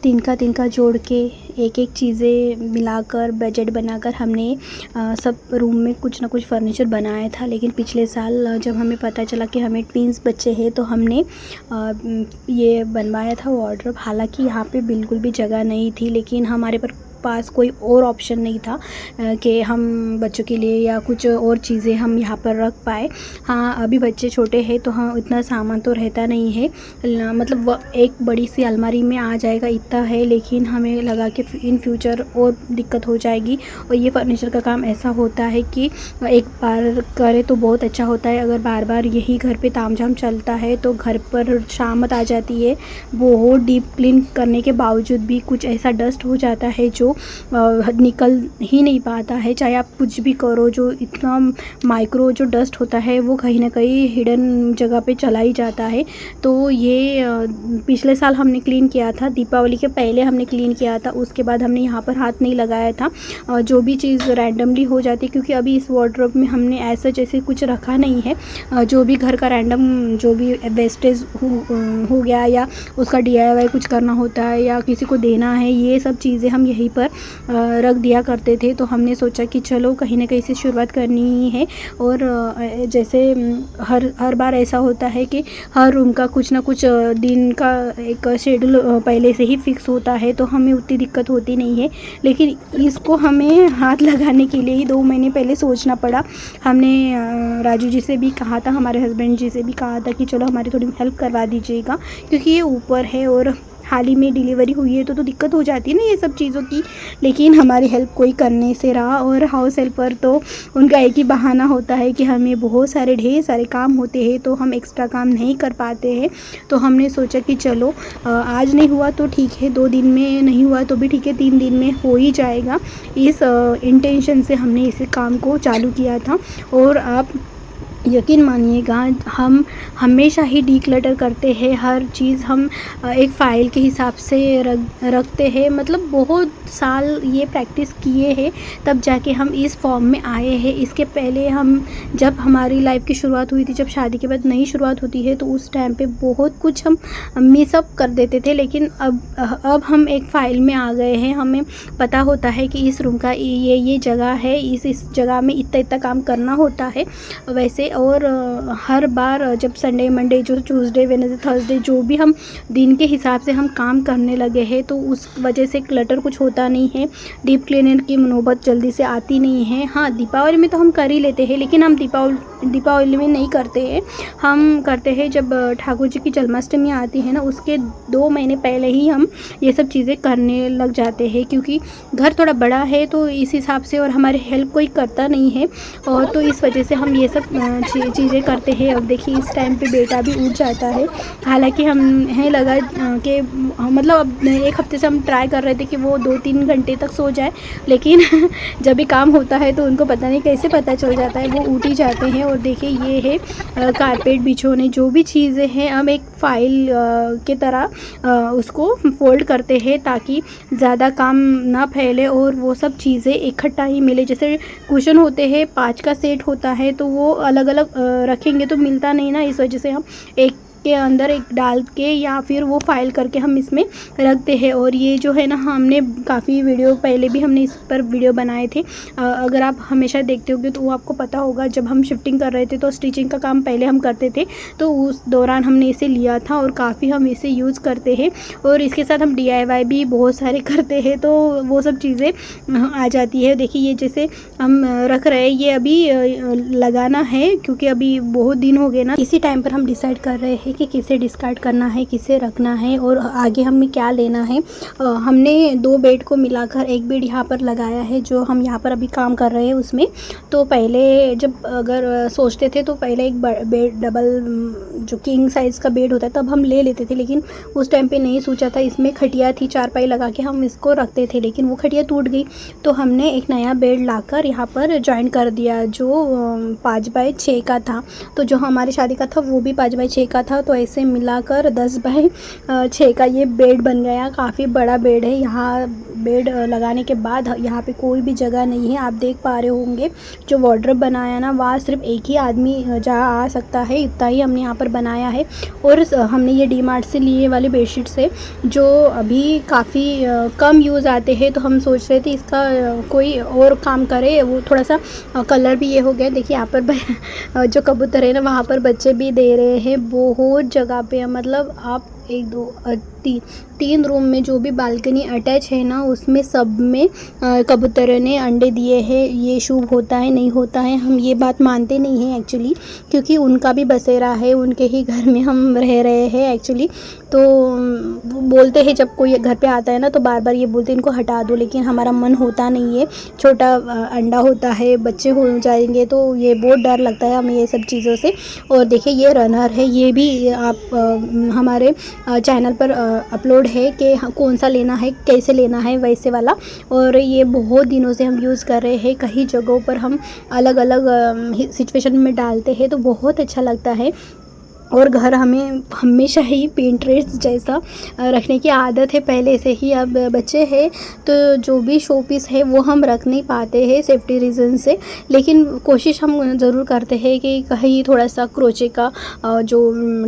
तिनका जोड़ के एक एक चीज़ें मिलाकर बजट बनाकर हमने सब रूम में कुछ ना कुछ फर्नीचर बनाया था। लेकिन पिछले साल जब हमें पता चला कि हमें ट्विंस बच्चे हैं तो हमने ये बनवाया था वार्डरोब। हालांकि यहाँ पे बिल्कुल भी जगह नहीं थी, लेकिन हमारे पास कोई और ऑप्शन नहीं था कि हम बच्चों के लिए या कुछ और चीज़ें हम यहाँ पर रख पाए। हाँ, अभी बच्चे छोटे हैं तो हाँ इतना सामान तो रहता नहीं है, मतलब एक बड़ी सी अलमारी में आ जाएगा इतना है। लेकिन हमें लगा कि इन फ्यूचर और दिक्कत हो जाएगी। और ये फर्नीचर का काम ऐसा होता है कि एक बार करे तो बहुत अच्छा होता है, अगर बार बार यही घर पे तामझाम चलता है तो घर पर शामत आ जाती है। बहुत डीप क्लीन करने के बावजूद भी कुछ ऐसा डस्ट हो जाता है जो निकल ही नहीं पाता है। चाहे आप कुछ भी करो, जो इतना माइक्रो जो डस्ट होता है वो कहीं ना कहीं हिडन जगह पे चला ही जाता है। तो ये पिछले साल हमने क्लीन किया था, दीपावली के पहले हमने क्लीन किया था। उसके बाद हमने यहाँ पर हाथ नहीं लगाया था। जो भी चीज़ रैंडमली हो जाती है, क्योंकि अभी इस वार्डरोब में हमने ऐसा जैसे कुछ रखा नहीं है। जो भी घर का रैंडम जो भी वेस्टेज हो गया या उसका DIY कुछ करना होता है या किसी को देना है, ये सब चीज़ें हम यहीं पर रख दिया करते थे। तो हमने सोचा कि चलो कहीं ना कहीं से शुरुआत करनी ही है। और जैसे हर बार ऐसा होता है कि हर रूम का कुछ ना कुछ दिन का एक शेड्यूल पहले से ही फिक्स होता है, तो हमें उतनी दिक्कत होती नहीं है। लेकिन इसको हमें हाथ लगाने के लिए ही 2 महीने पहले सोचना पड़ा। हमने राजू जी से भी कहा था, हमारे हस्बैंड जी से भी कहा था कि चलो हमारी थोड़ी हेल्प करवा दीजिएगा, क्योंकि ये ऊपर है और हाल ही में डिलीवरी हुई है तो दिक्कत हो जाती है ना ये सब चीज़ों की। लेकिन हमारी हेल्प कोई करने से रहा। और हाउस हेल्पर तो उनका एक ही बहाना होता है कि हमें बहुत सारे ढेर सारे काम होते हैं तो हम एक्स्ट्रा काम नहीं कर पाते हैं। तो हमने सोचा कि चलो आज नहीं हुआ तो ठीक है, 2 दिन में नहीं हुआ तो भी ठीक है, 3 दिन में हो ही जाएगा। इस इंटेंशन से हमने इस काम को चालू किया था। और आप यकीन मानिएगा, हम हमेशा ही डीक्लटर करते हैं, हर चीज़ हम एक फ़ाइल के हिसाब से रखते हैं। मतलब बहुत साल ये प्रैक्टिस किए हैं तब जाके हम इस फॉर्म में आए हैं। इसके पहले हम जब हमारी लाइफ की शुरुआत हुई थी, जब शादी के बाद नई शुरुआत होती है, तो उस टाइम पे बहुत कुछ हम मिसअप कर देते थे। लेकिन अब हम एक फ़ाइल में आ गए हैं, हमें पता होता है कि इस रूम का ये जगह है, इस जगह में इतना इतना काम करना होता है वैसे। और हर बार जब संडे मंडे जो ट्यूसडे वेडनेसडे थर्सडे जो भी हम दिन के हिसाब से हम काम करने लगे हैं, तो उस वजह से क्लटर कुछ होता नहीं है, डीप क्लीनर की नौबत जल्दी से आती नहीं है। हाँ, दीपावली में तो हम कर ही लेते हैं, लेकिन हम दीपावली में नहीं करते हैं। हम करते हैं जब ठाकुर जी की जन्माष्टमी आती है ना, उसके 2 महीने पहले ही हम ये सब चीज़ें करने लग जाते हैं, क्योंकि घर थोड़ा बड़ा है तो इस हिसाब से, और हमारी हेल्प कोई करता नहीं है, और तो इस वजह से हम ये सब चीज़ें करते हैं। अब देखिए इस टाइम पे बेटा भी उठ जाता है। हालांकि हमें लगा कि मतलब अब 1 हफ्ते से हम ट्राई कर रहे थे कि वो 2-3 घंटे तक सो जाए, लेकिन जब भी काम होता है तो उनको पता नहीं कैसे पता चल जाता है, वो उठ ही जाते हैं। और देखिए ये है कारपेट बिछोने, जो भी चीज़ें हैं हम एक फ़ाइल के तरह उसको फोल्ड करते हैं ताकि ज़्यादा काम ना फैले और वो सब चीज़ें इकट्ठा ही मिले। जैसे कुशन होते हैं, 5 का सेट होता है, तो वो अलग अलग रखेंगे तो मिलता नहीं ना, इस वजह से हम एक के अंदर एक डाल के या फिर वो फाइल करके हम इसमें रखते हैं। और ये जो है ना, हमने काफ़ी वीडियो पहले भी हमने इस पर वीडियो बनाए थे। अगर आप हमेशा देखते होगे तो वो आपको पता होगा, जब हम शिफ्टिंग कर रहे थे तो स्टिचिंग का काम पहले हम करते थे, तो उस दौरान हमने इसे लिया था और काफ़ी हम इसे यूज़ करते हैं। और इसके साथ हम DIY भी बहुत सारे करते हैं, तो वो सब चीज़ें आ जाती है। देखिए ये जैसे हम रख रहे हैं, ये अभी लगाना है क्योंकि अभी बहुत दिन हो गए ना। इसी टाइम पर हम डिसाइड कर रहे हैं कि किसे डिस्कार्ड करना है, किसे रखना है और आगे हमें क्या लेना है। हमने 2 बेड को मिलाकर एक बेड यहाँ पर लगाया है, जो हम यहाँ पर अभी काम कर रहे हैं उसमें। तो पहले जब अगर सोचते थे तो पहले एक बेड डबल जो किंग साइज़ का बेड होता है तब हम ले लेते थे, लेकिन उस टाइम पे नहीं सोचा था, इसमें खटिया थी, 4 लगा के हम इसको रखते थे, लेकिन वो खटिया टूट गई। तो हमने एक नया बेड लाकर यहाँ पर ज्वाइन कर दिया, जो 5x6 का था। तो जो हमारी शादी का था वो भी 5x6 का था, था, तो ऐसे मिलाकर 10 बाई 6 का ये बेड बन गया। काफ़ी बड़ा बेड है। यहाँ बेड लगाने के बाद यहाँ पे कोई भी जगह नहीं है। आप देख पा रहे होंगे जो वार्डरोब बनाया ना, वहाँ सिर्फ एक ही आदमी जा आ सकता है, इतना ही हमने यहाँ पर बनाया है। और हमने ये डी मार्ट से लिए वाले बेडशीट्स है जो अभी काफ़ी कम यूज़ आते हैं, तो हम सोच रहे थे इसका कोई और काम करे। वो थोड़ा सा कलर भी ये हो गया। देखिए यहाँ पर जो कबूतर है ना, वहाँ पर बच्चे भी दे रहे हैं। बहुत जगह पे मतलब आप 1 2 3 रूम में जो भी बालकनी अटैच है ना, उसमें सब में कबूतरों ने अंडे दिए हैं। ये शुभ होता है नहीं होता है, हम ये बात मानते नहीं हैं एक्चुअली, क्योंकि उनका भी बसेरा है, उनके ही घर में हम रह रहे हैं एक्चुअली। तो वो बोलते हैं जब कोई घर पे आता है ना, तो बार बार ये बोलते हैं इनको हटा दो, लेकिन हमारा मन होता नहीं है। छोटा अंडा होता है, बच्चे हो जाएंगे, तो ये बहुत डर लगता है हमें ये सब चीज़ों से। और देखिए ये रनर है, ये भी आप हमारे चैनल पर अपलोड है कि कौन सा लेना है, कैसे लेना है, वैसे वाला। और ये बहुत दिनों से हम यूज़ कर रहे हैं। कई जगहों पर हम अलग अलग सिचुएशन में डालते हैं, तो बहुत अच्छा लगता है। और घर हमें हमेशा ही पिंटरेस्ट जैसा रखने की आदत है पहले से ही। अब बच्चे हैं तो जो भी शो पीस है वो हम रख नहीं पाते हैं सेफ्टी रीज़न से, लेकिन कोशिश हम ज़रूर करते हैं कि कहीं थोड़ा सा क्रोचे का जो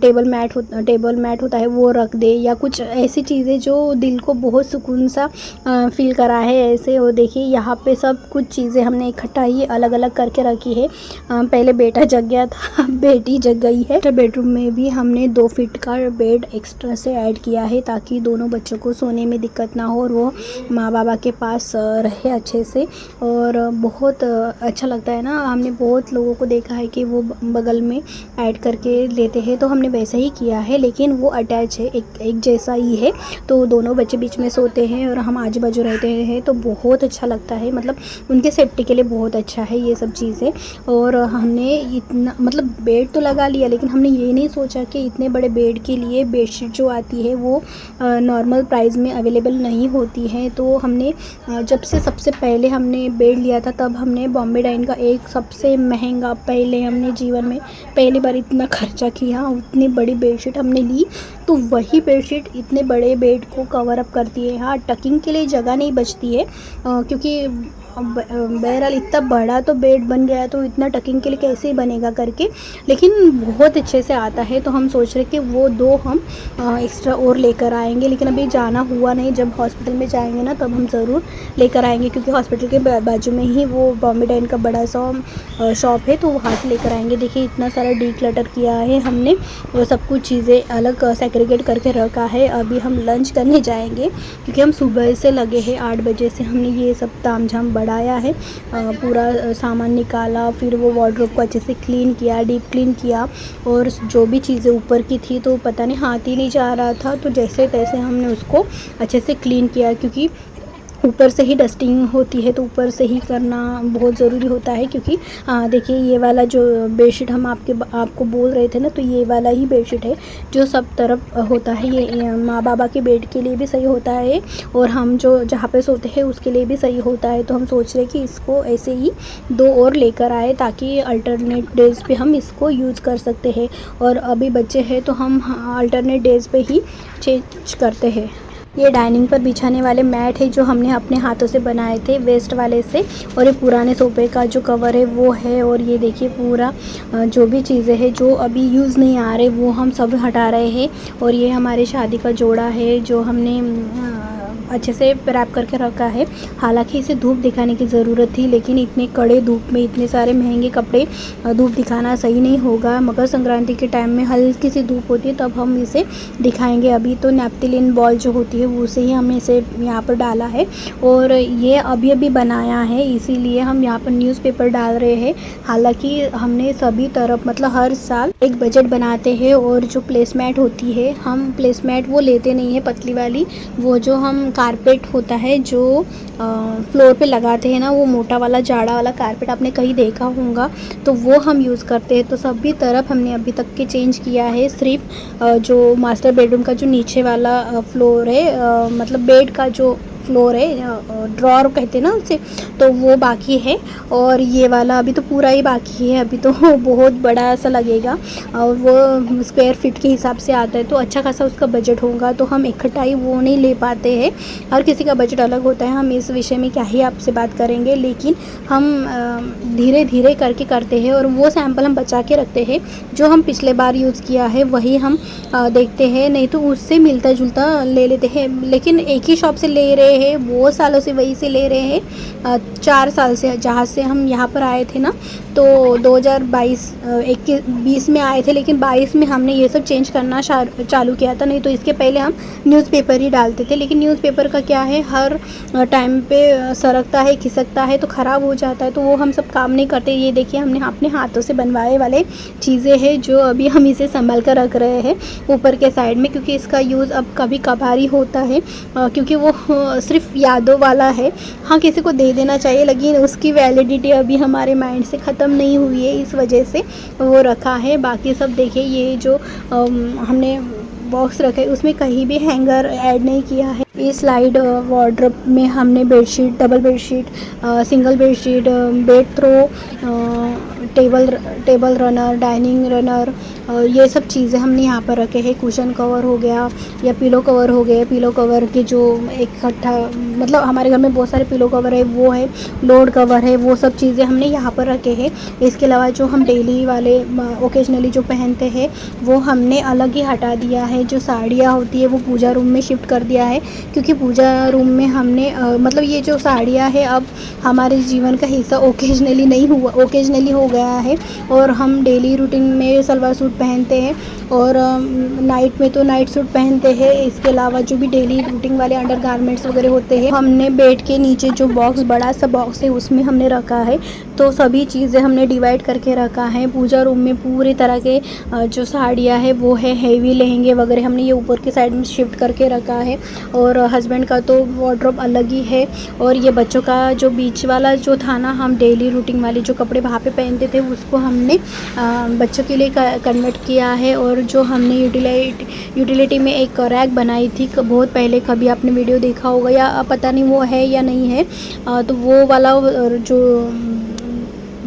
टेबल मैट होता है वो रख दे, या कुछ ऐसी चीज़ें जो दिल को बहुत सुकून सा फील करा है ऐसे। और देखिए यहाँ पे सब कुछ चीज़ें हमने इकट्ठा ही अलग अलग करके रखी है। पहले बेटा जग गया था, बेटी जग गई है। बेडरूम में भी हमने 2 फीट का बेड एक्स्ट्रा से ऐड किया है, ताकि दोनों बच्चों को सोने में दिक्कत ना हो और वो माँ बाबा के पास रहे अच्छे से। और बहुत अच्छा लगता है ना। हमने बहुत लोगों को देखा है कि वो बगल में ऐड करके लेते हैं, तो हमने वैसा ही किया है, लेकिन वो अटैच है, एक जैसा ही है। तो दोनों बच्चे बीच में सोते हैं और हम आजू बाजू रहते हैं, तो बहुत अच्छा लगता है। मतलब उनके सेफ्टी के लिए बहुत अच्छा है ये सब चीज़ें। और हमने इतना मतलब बेड तो लगा लिया, लेकिन हमने ये नहीं सोचा कि इतने बड़े बेड के लिए बेडशीट जो आती है वो नॉर्मल प्राइस में अवेलेबल नहीं होती है। तो हमने जब से सबसे पहले हमने बेड लिया था, तब हमने बॉम्बे डाइन का एक सबसे महंगा, पहले हमने जीवन में पहली बार इतना खर्चा किया, उतनी बड़ी बेडशीट हमने ली। तो वही बेडशीट इतने बड़े बेड को कवर अप करती है। हाँ, टकिंग के लिए जगह नहीं बचती है, क्योंकि बहरहाल इतना बड़ा तो बेड बन गया है, तो इतना टकिंग के लिए कैसे ही बनेगा करके, लेकिन बहुत अच्छे से आता है। तो हम सोच रहे कि वो 2 हम एक्स्ट्रा और लेकर आएंगे, लेकिन अभी जाना हुआ नहीं। जब हॉस्पिटल में जाएंगे ना, तब हम ज़रूर लेकर आएंगे, क्योंकि हॉस्पिटल के बाजू में ही वो बॉम्बे डाइन का बड़ा सा शॉप है, तो वहाँ से लेकर आएंगे। देखिए इतना सारा डीक्लटर किया है हमने, वो सब कुछ चीज़ें अलग सेग्रीगेट करके रखा है। अभी हम लंच करने जाएंगे, क्योंकि हम सुबह से लगे हैं, 8 बजे से हमने ये सब तामझाम बढ़ाया है। पूरा सामान निकाला, फिर वो वार्डरोब को अच्छे से क्लीन किया, डीप क्लीन किया। और जो भी चीज़ें ऊपर की थी तो पता नहीं हाथ ही नहीं जा रहा था, तो जैसे तैसे हमने उसको अच्छे से क्लीन किया, क्योंकि ऊपर से ही डस्टिंग होती है, तो ऊपर से ही करना बहुत ज़रूरी होता है। क्योंकि देखिए ये वाला जो बेडशीट हम आपको बोल रहे थे ना, तो ये वाला ही बेडशीट है जो सब तरफ होता है। ये माँ बाबा के बेड के लिए भी सही होता है, और हम जो जहाँ पे सोते हैं उसके लिए भी सही होता है। तो हम सोच रहे कि इसको ऐसे ही 2 और लेकर आए, ताकि अल्टरनेट डेज़ पे हम इसको यूज़ कर सकते हैं। और अभी बच्चे हैं तो हम अल्टरनेट डेज़ पे ही चेंज करते हैं। ये डाइनिंग पर बिछाने वाले मैट है जो हमने अपने हाथों से बनाए थे वेस्ट वाले से। और ये पुराने सोफे का जो कवर है वो है। और ये देखिए पूरा जो भी चीज़ें हैं जो अभी यूज़ नहीं आ रहे वो हम सब हटा रहे हैं। और ये हमारे शादी का जोड़ा है जो हमने अच्छे से रैप करके रखा है। हालांकि इसे धूप दिखाने की ज़रूरत थी, लेकिन इतने कड़े धूप में इतने सारे महंगे कपड़े धूप दिखाना सही नहीं होगा। मकर संक्रांति के टाइम में हल्की सी धूप होती है, तब हम इसे दिखाएंगे। अभी तो नैप्थलीन बॉल जो होती है वो से ही हमने इसे यहाँ पर डाला है। और ये अभी अभी बनाया है, इसीलिए हम यहाँ पर न्यूज़पेपर डाल रहे हैं। हालांकि हमने सभी तरफ मतलब हर साल एक बजट बनाते हैं, और जो प्लेसमेट होती है, हम प्लेसमेट वो लेते नहीं है पतली वाली, वो जो हम कारपेट होता है जो फ्लोर पे लगाते हैं ना, वो मोटा वाला जाड़ा वाला कारपेट आपने कहीं देखा होगा, तो वो हम यूज़ करते हैं। तो सभी तरफ हमने अभी तक के चेंज किया है। सिर्फ जो मास्टर बेडरूम का जो नीचे वाला फ्लोर है, मतलब बेड का जो फ्लोर है, ड्रॉर कहते हैं ना उसे, तो वो बाकी है। और ये वाला अभी तो पूरा ही बाकी है, अभी तो बहुत बड़ा सा लगेगा और वो स्क्वायर फीट के हिसाब से आता है, तो अच्छा खासा उसका बजट होगा। तो हम इकट्ठा ही वो नहीं ले पाते हैं, हर किसी का बजट अलग होता है। हम इस विषय में क्या ही आपसे बात करेंगे, लेकिन हम धीरे धीरे करके करते हैं और वो सैंपल हम बचा के रखते हैं। जो हम पिछले बार यूज़ किया है वही हम देखते हैं, नहीं तो उससे मिलता जुलता ले लेते हैं। लेकिन एक ही शॉप से ले रहे हैं, बहुत सालों से वही से ले रहे हैं, 4 साल से, जहाँ से हम यहाँ पर आए थे ना, तो 2020 में आए थे, लेकिन 22 में हमने ये सब चेंज करना चालू किया था। नहीं तो इसके पहले हम न्यूज़पेपर ही डालते थे, लेकिन न्यूज़पेपर का क्या है, हर टाइम पे सरकता है, खिसकता है, तो ख़राब हो जाता है, तो वो हम सब काम नहीं करते। ये देखिए हमने अपने हाथों से बनवाए वाले चीज़ें हैं, जो अभी हम इसे संभाल कर रख रहे हैं ऊपर के साइड में, क्योंकि इसका यूज़ अब कभी कभार ही होता है, क्योंकि वो सिर्फ यादों वाला है। हाँ, किसी को दे देना चाहिए, लेकिन उसकी वैलिडिटी अभी हमारे माइंड से ख़त्म नहीं हुई है, इस वजह से वो रखा है। बाकी सब देखिए, ये जो हमने बॉक्स रखे उसमें कहीं भी हैंगर ऐड नहीं किया है। इस स्लाइड वार्डरोब में हमने bedsheet, double bedsheet, single bedsheet, bed throw, table runner, dining runner, ये सब चीज़ें हमने यहाँ पर रखे हैं। कुशन कवर हो गया या पिलो कवर हो गए, पिलो कवर के जो इकट्ठा, मतलब हमारे घर में बहुत सारे पिलो कवर है, वो है, लोड कवर है, वो सब चीज़ें हमने यहाँ पर रखे हैं। इसके अलावा जो हम डेली वाले ओकेजनली जो पहनते हैं वो हमने अलग ही हटा दिया है। जो साड़ियाँ होती है वो पूजा रूम में शिफ्ट कर दिया है, क्योंकि पूजा रूम में हमने मतलब ये जो साड़ियाँ है अब हमारे जीवन का हिस्सा ओकेजनली नहीं हुआ, ओकेजनली हो गया है, और हम डेली रूटीन में सलवार सूट पहनते हैं और नाइट में तो नाइट सूट पहनते हैं। इसके अलावा जो भी डेली रूटीन वाले अंडर गारमेंट्स वगैरह होते हैं, हमने बेड के नीचे जो बॉक्स, बड़ा सा बॉक्स है, उसमें हमने रखा है। तो सभी चीज़ें हमने डिवाइड करके रखा है। पूजा रूम में पूरी तरह के जो साड़ियाँ है वो है, हेवी लहंगे वगैरह हमने ये ऊपर के साइड में शिफ्ट करके रखा है। और हस्बैंड का तो वार्डरोब अलग ही है। और ये बच्चों का जो बीच वाला जो था ना, हम डेली रूटीन वाले जो कपड़े वहाँ पे पहनते थे, उसको हमने बच्चों के लिए कन्वर्ट किया है। और जो हमने यूटिलिटी में एक रैक बनाई थी बहुत पहले, कभी आपने वीडियो देखा होगा या पता नहीं वो है या नहीं है, तो वो वाला जो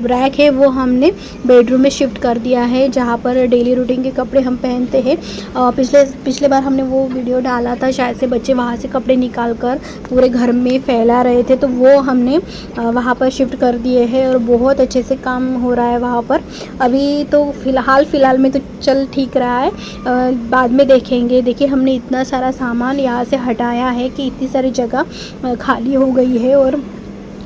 रैक है वो हमने बेडरूम में शिफ्ट कर दिया है, जहाँ पर डेली रूटीन के कपड़े हम पहनते हैं। पिछले बार हमने वो वीडियो डाला था, शायद से बच्चे वहाँ से कपड़े निकाल कर पूरे घर में फैला रहे थे, तो वो हमने वहाँ पर शिफ्ट कर दिए हैं और बहुत अच्छे से काम हो रहा है वहाँ पर। अभी तो फ़िलहाल में तो चल ठीक रहा है, बाद में देखेंगे। देखिए हमने इतना सारा सामान यहाँ से हटाया है कि इतनी सारी जगह खाली हो गई है, और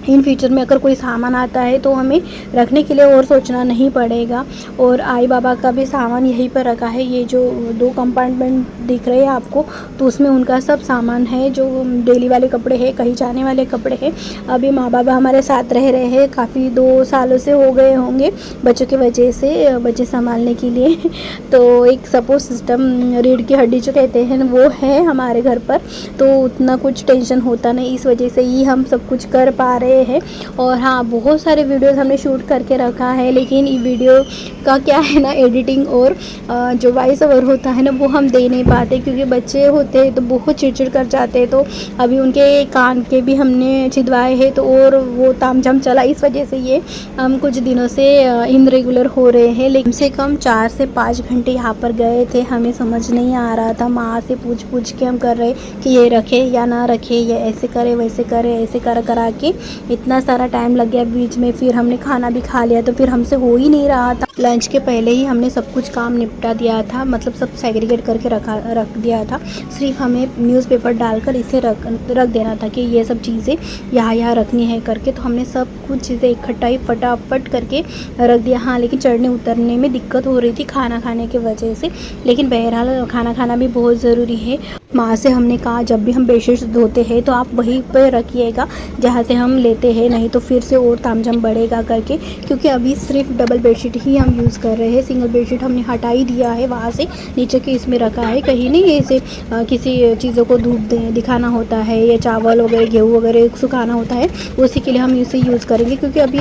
इन फ्यूचर में अगर कोई सामान आता है तो हमें रखने के लिए और सोचना नहीं पड़ेगा। और आई बाबा का भी सामान यहीं पर रखा है। ये जो 2 कंपार्टमेंट दिख रहे हैं आपको, तो उसमें उनका सब सामान है, जो डेली वाले कपड़े हैं, कहीं जाने वाले कपड़े हैं। अभी माँ बाबा हमारे साथ रह रहे हैं, काफ़ी 2 सालों से हो गए होंगे बच्चों की वजह से, बच्चे संभालने के लिए। तो एक सपोर्ट सिस्टम, रीढ़ की हड्डी जो कहते हैं वो है हमारे घर पर, तो उतना कुछ टेंशन होता नहीं, इस वजह से ही हम सब कुछ कर पा रहे हैं। और हाँ, बहुत सारे वीडियोस हमने शूट करके रखा है, लेकिन ये वीडियो का क्या है ना, एडिटिंग और जो वॉइस ओवर होता है ना, वो हम दे नहीं पाते, क्योंकि बच्चे होते हैं तो बहुत चिड़चिड़ कर जाते हैं। तो अभी उनके कान के भी हमने छिदवाए हैं, तो और वो तामझाम चला, इस वजह से ये हम कुछ दिनों से इनरेगुलर हो रहे हैं। लेकिन कम से कम 4 से 5 घंटे यहाँ पर गए थे, हमें समझ नहीं आ रहा था। माँ से पूछ के हम कर रहे कि ये रखे या ना रखे, ये ऐसे करे वैसे करे, ऐसे करा के इतना सारा टाइम लग गया बीच में। फिर हमने खाना भी खा लिया, तो फिर हमसे हो ही नहीं रहा था। लंच के पहले ही हमने सब कुछ काम निपटा दिया था, मतलब सब सेग्रीगेट करके रख दिया था। सिर्फ हमें न्यूज़पेपर डालकर इसे रख देना था कि ये सब चीज़ें यहाँ रखनी है करके। तो हमने सब कुछ चीज़ें इकट्ठा ही फटाफट करके रख दिया। हाँ, लेकिन चढ़ने उतरने में दिक्कत हो रही थी खाना खाने की वजह से, लेकिन बहरहाल खाना खाना भी बहुत ज़रूरी है। माँ से हमने कहा जब भी हम बेडशीट धोते हैं तो आप वहीं पर रखिएगा जहाँ से हम लेते हैं, नहीं तो फिर से और तामझाम बढ़ेगा करके। क्योंकि अभी सिर्फ डबल बेडशीट ही हम यूज़ कर रहे हैं, सिंगल बेडशीट हमने हटा ही दिया है वहाँ से, नीचे के इसमें रखा है। कहीं नहीं ऐसे किसी चीज़ों को धूप दिखाना होता है या चावल वगैरह गेहूँ वगैरह सुखाना होता है, उसी के लिए हम इसे यूज़ करेंगे, क्योंकि अभी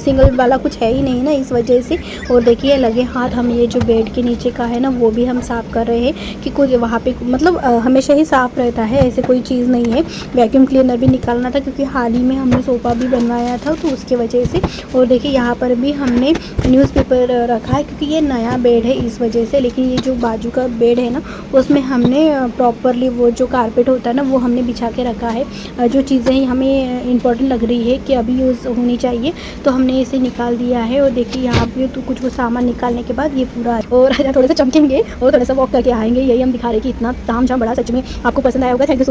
सिंगल वाला कुछ है ही नहीं ना, इस वजह से। और देखिए लगे हाथ, हम ये जो बेड के नीचे का है ना वो भी हम साफ़ कर रहे हैं कि कुछ वहाँ पे मतलब हमेशा ही साफ़ रहता है, ऐसे कोई चीज़ नहीं है। वैक्यूम क्लीनर भी निकालना था क्योंकि हाल ही में हमने सोफ़ा भी बनवाया था, तो उसके वजह से। और देखिए यहाँ पर भी हमने न्यूज़पेपर रखा है क्योंकि ये नया बेड है इस वजह से। लेकिन ये जो बाजू का बेड है ना, उसमें हमने प्रॉपरली वो जो कारपेट होता है ना, वो हमने बिछा के रखा है। जो चीज़ें हमें इम्पोर्टेंट लग रही है कि अभी यूज़ होनी चाहिए, तो हमने इसे निकाल दिया है। और देखिए यहाँ पे तो कुछ सामान निकालने के बाद ये पूरा, और थोड़े से चमकेंगे और थोड़ा सा वॉक करके आएंगे। यही हम दिखा रहे हैं कि इतना तामझाम बड़ा, सच में आपको पसंद आया होगा। Thank you.